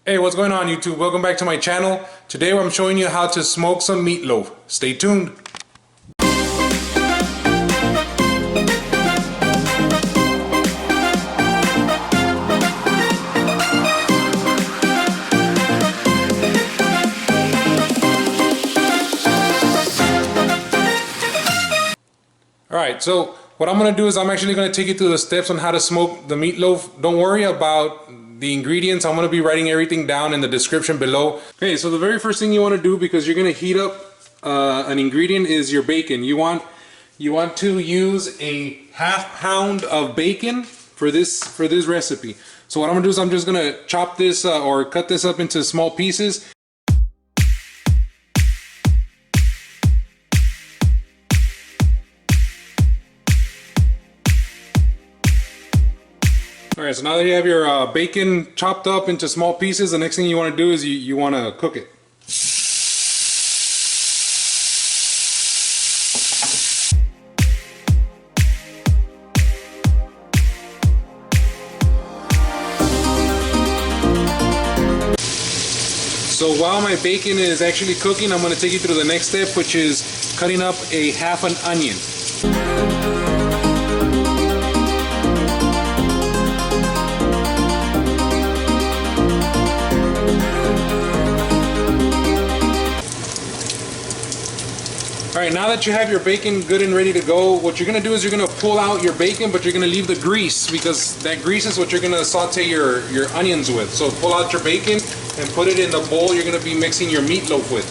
Hey, what's going on YouTube? Welcome back to my channel. Today I'm showing you how to smoke some meatloaf. Stay tuned. Alright, so what I'm going to do is I'm actually going to take you through the steps on how to smoke the meatloaf. Don't worry about the ingredients. I'm going to be writing everything down in the description below. Okay, so the very first thing you want to do, because you're going to heat up an ingredient, is your bacon. You want to use a ½ pound of bacon for this recipe. So what I'm going to do is I'm just going to chop this or cut this up into small pieces. Alright, so now that you have your bacon chopped up into small pieces, the next thing you want to do is you want to cook it. So while my bacon is actually cooking, I'm going to take you through the next step, which is cutting up a ½ an onion. Alright, now that you have your bacon good and ready to go, what you're going to do is you're going to pull out your bacon, but you're going to leave the grease, because that grease is what you're going to saute your onions with. So pull out your bacon and put it in the bowl you're going to be mixing your meatloaf with.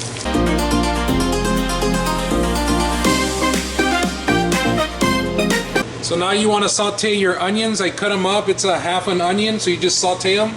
So now you want to saute your onions. I cut them up. It's a ½ an onion, so you just saute them.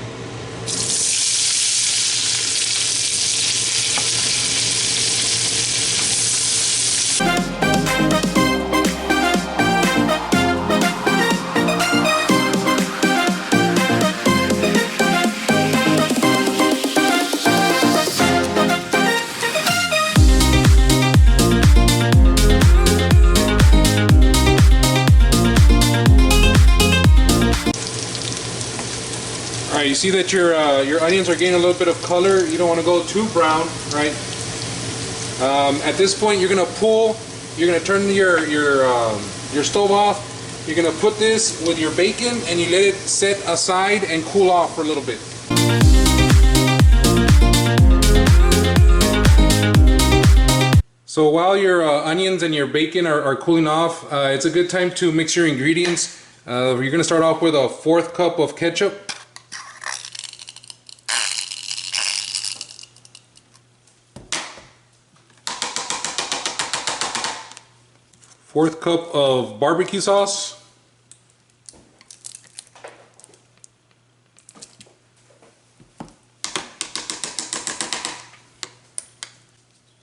Alright, you see that your onions are getting a little bit of color. You don't want to go too brown, right? At this point, you're gonna turn your stove off. You're gonna put this with your bacon, and you let it set aside and cool off for a little bit. So while your onions and your bacon are cooling off, it's a good time to mix your ingredients. You're gonna start off with a 1/4 cup of ketchup. 1/4 cup of barbecue sauce.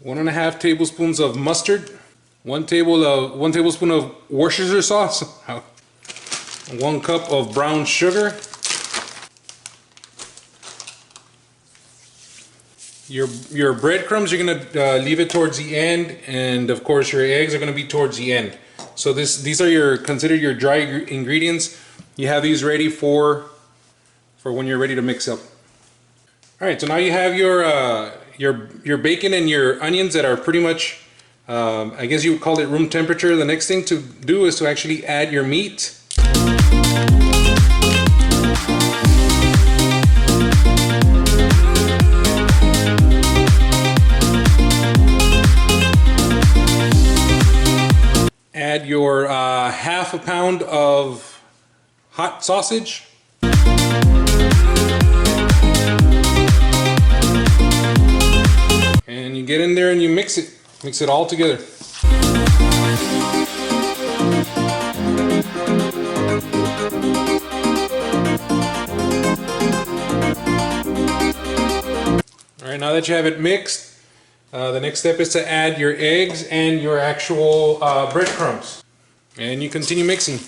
1½ tablespoons of mustard. 1 tablespoon of Worcestershire sauce. 1 cup of brown sugar. Your breadcrumbs, you're gonna leave it towards the end, and of course your eggs are gonna be towards the end. So these are considered your dry ingredients. You have these ready for when you're ready to mix up. All right, so now you have your bacon and your onions that are pretty much, I guess you would call it room temperature. The next thing to do is to actually add your meat. Add your ½ a pound of hot sausage. And you get in there and you mix it all together. Alright, now that you have it mixed, the next step is to add your eggs and your actual breadcrumbs. And you continue mixing.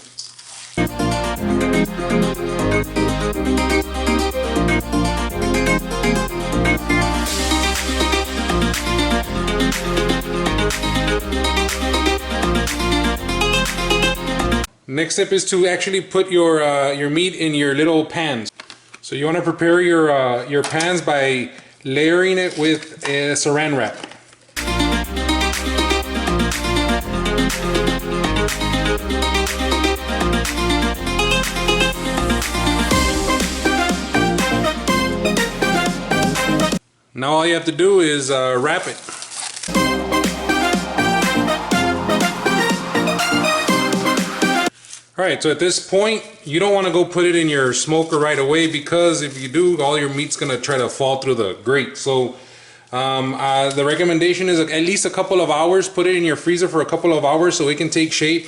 Next step is to actually put your meat in your little pans. So you want to prepare your pans by layering it with a saran wrap. Now all you have to do is wrap it. Alright, so at this point, you don't want to go put it in your smoker right away, because if you do, all your meat's going to try to fall through the grate. So the recommendation is at least a couple of hours. Put it in your freezer for a couple of hours so it can take shape.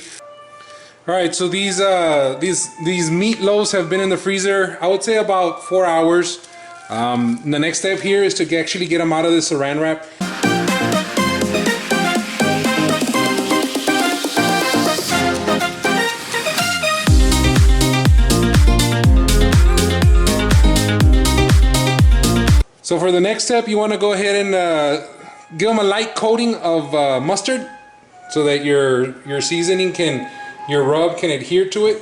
Alright, so these meatloaves have been in the freezer, I would say about 4 hours. The next step here is to actually get them out of the saran wrap. So for the next step, you want to go ahead and give them a light coating of mustard so that your seasoning your rub can adhere to it.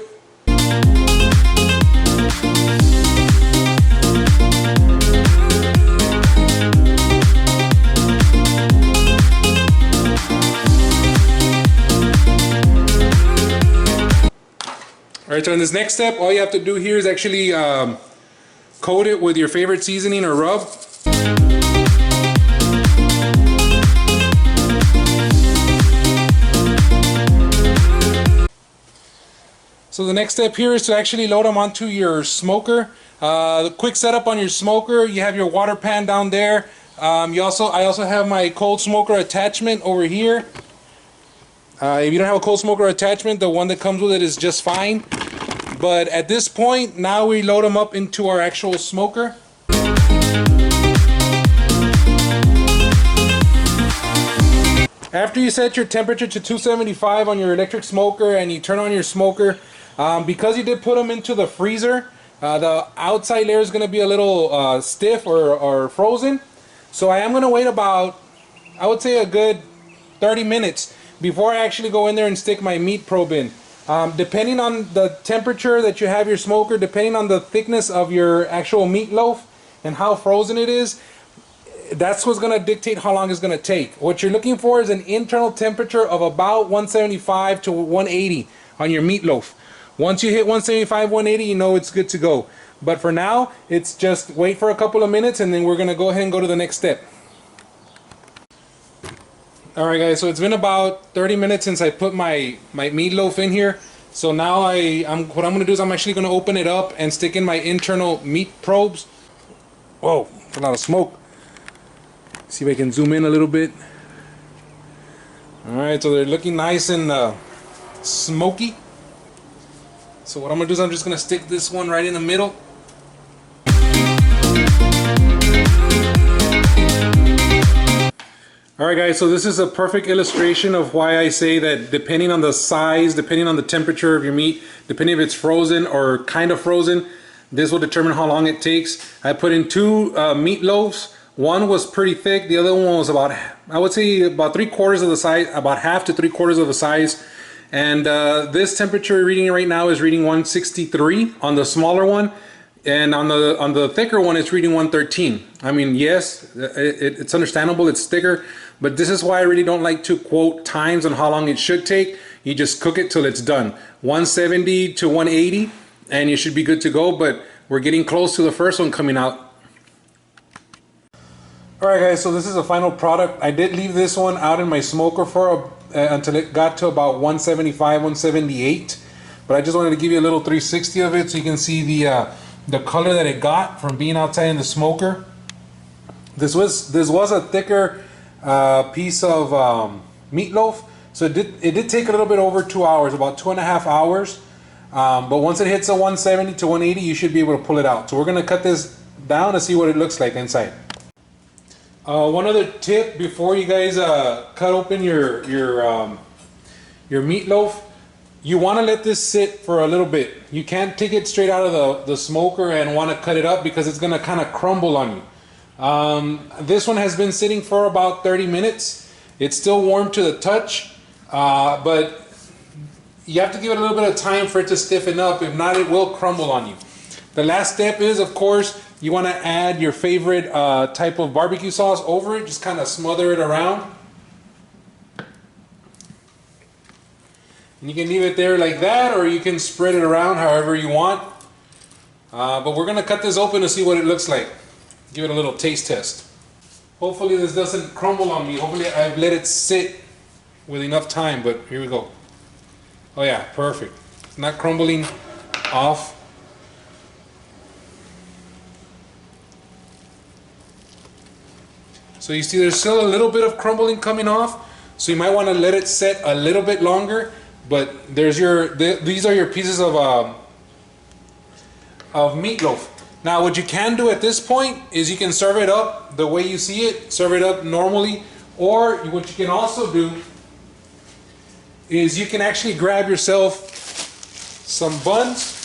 Alright, so in this next step, all you have to do here is actually coat it with your favorite seasoning or rub. So the next step here is to actually load them onto your smoker. The quick setup on your smoker, you have your water pan down there. I also have my cold smoker attachment over here. If you don't have a cold smoker attachment, the one that comes with it is just fine. But at this point, now we load them up into our actual smoker. After you set your temperature to 275 on your electric smoker and you turn on your smoker, because you did put them into the freezer, the outside layer is going to be a little stiff or frozen. So I am going to wait about, I would say, a good 30 minutes before I actually go in there and stick my meat probe in. Depending on the temperature that you have your smoker, depending on the thickness of your actual meatloaf and how frozen it is, that's what's going to dictate how long it's going to take. What you're looking for is an internal temperature of about 175 to 180 on your meatloaf. Once you hit 175, 180, you know it's good to go. But for now, it's just wait for a couple of minutes and then we're going to go ahead and go to the next step. Alright guys, so it's been about 30 minutes since I put my meatloaf in here. So now what I'm going to do is I'm actually going to open it up and stick in my internal meat probes. Whoa, a lot of smoke. See if I can zoom in a little bit. Alright, so they're looking nice and smoky. So what I'm going to do is I'm just going to stick this one right in the middle. Alright guys, so this is a perfect illustration of why I say that depending on the size, depending on the temperature of your meat, depending if it's frozen or kind of frozen, this will determine how long it takes. I put in two meatloaves. One was pretty thick, the other one was about, I would say about 3/4 of the size, about half to 3/4 of the size. And this temperature reading right now is reading 163 on the smaller one. And on the thicker one, it's reading 113. I mean, yes, it's understandable, it's thicker, but this is why I really don't like to quote times on how long it should take. You just cook it till it's done. 170 to 180, and you should be good to go, but we're getting close to the first one coming out. Alright guys, so this is the final product. I did leave this one out in my smoker for until it got to about 175, 178, but I just wanted to give you a little 360 of it so you can see the color that it got from being outside in the smoker. This was a thicker piece of meatloaf, so it did take a little bit over 2 hours, about 2.5 hours. But once it hits a 170 to 180, you should be able to pull it out. So we're gonna cut this down and see what it looks like inside. One other tip before you guys cut open your meatloaf. You want to let this sit for a little bit. You can't take it straight out of the smoker and want to cut it up because it's going to kind of crumble on you. This one has been sitting for about 30 minutes. It's still warm to the touch, but you have to give it a little bit of time for it to stiffen up. If not, it will crumble on you. The last step is, of course, you want to add your favorite type of barbecue sauce over it. Just kind of smother it around. And you can leave it there like that, or you can spread it around however you want. But we're going to cut this open to see what it looks like. Give it a little taste test. Hopefully this doesn't crumble on me. Hopefully I've let it sit with enough time, but here we go. Oh yeah, perfect. It's not crumbling off. So you see there's still a little bit of crumbling coming off, so you might want to let it set a little bit longer. But there's these are your pieces of meatloaf. Now what you can do at this point is you can serve it up the way you see it, serve it up normally, or what you can also do is you can actually grab yourself some buns,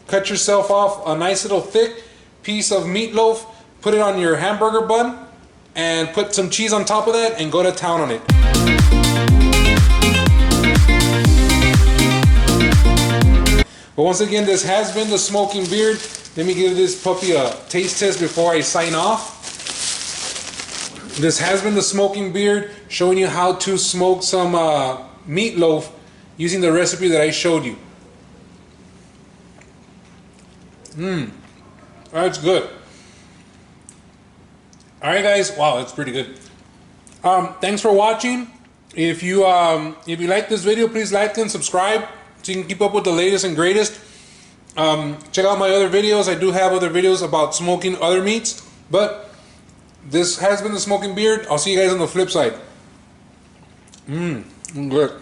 cut yourself off a nice little thick piece of meatloaf, put it on your hamburger bun, and put some cheese on top of that and go to town on it. But once again, this has been the Smoking Beard. Let me give this puppy a taste test before I sign off. This has been the Smoking Beard, showing you how to smoke some meatloaf using the recipe that I showed you. That's good. Alright guys, wow, that's pretty good. Thanks for watching. If you like this video, please like and subscribe so you can keep up with the latest and greatest. Check out my other videos. I do have other videos about smoking other meats, but this has been the Smoking Beard. I'll see you guys on the flip side. Good.